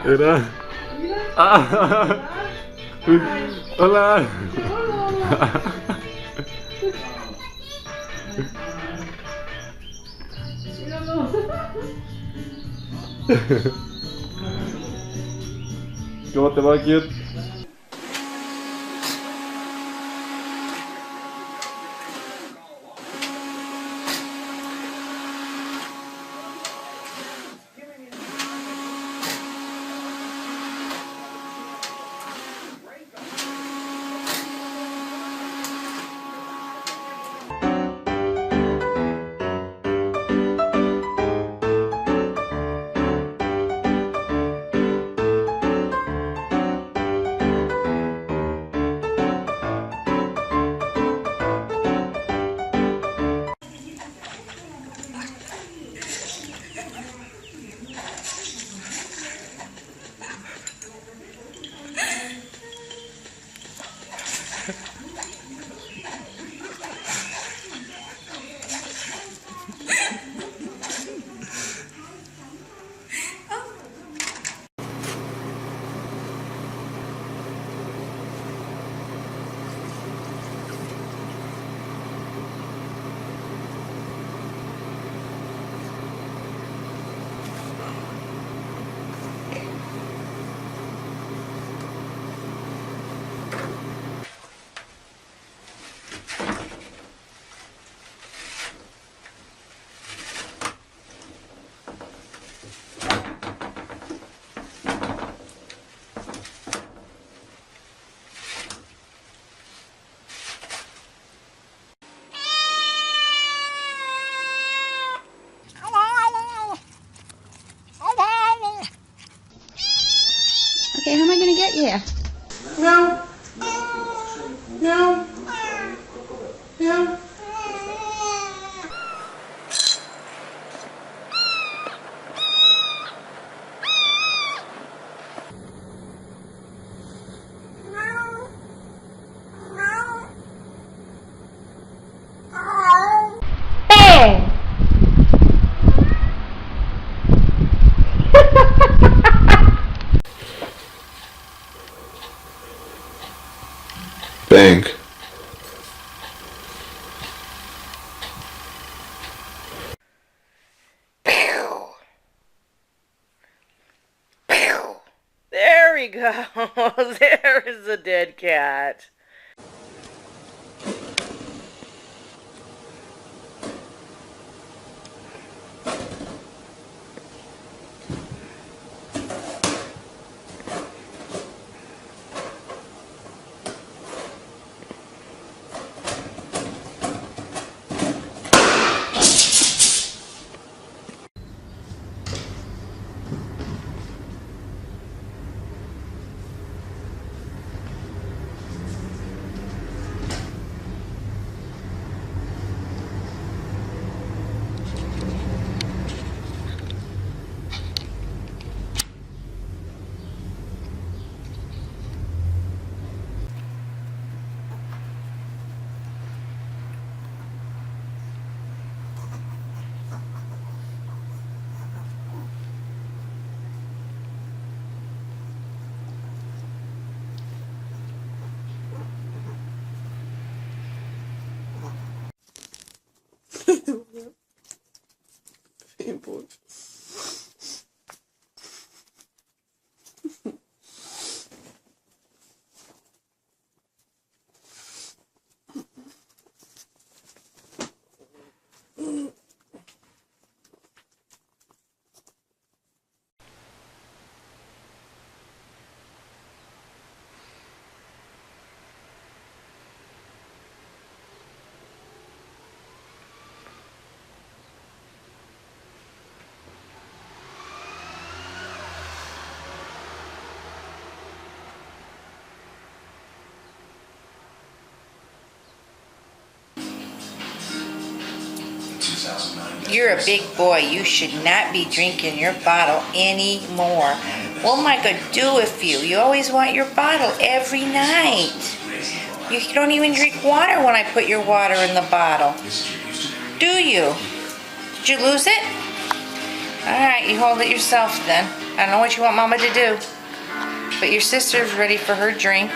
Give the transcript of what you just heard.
Mira. Ah. Hola. ¿Cómo te va, Kid? Okay, how am I gonna get you? No. No. No. Bang! Bang. There he goes. There's a dead cat. You're a big boy. You should not be drinking your bottle anymore. What am I going to do with you? You always want your bottle every night. You don't even drink water when I put your water in the bottle. Do you? Did you lose it? Alright, you hold it yourself then. I don't know what you want Mama to do. But your sister's ready for her drink.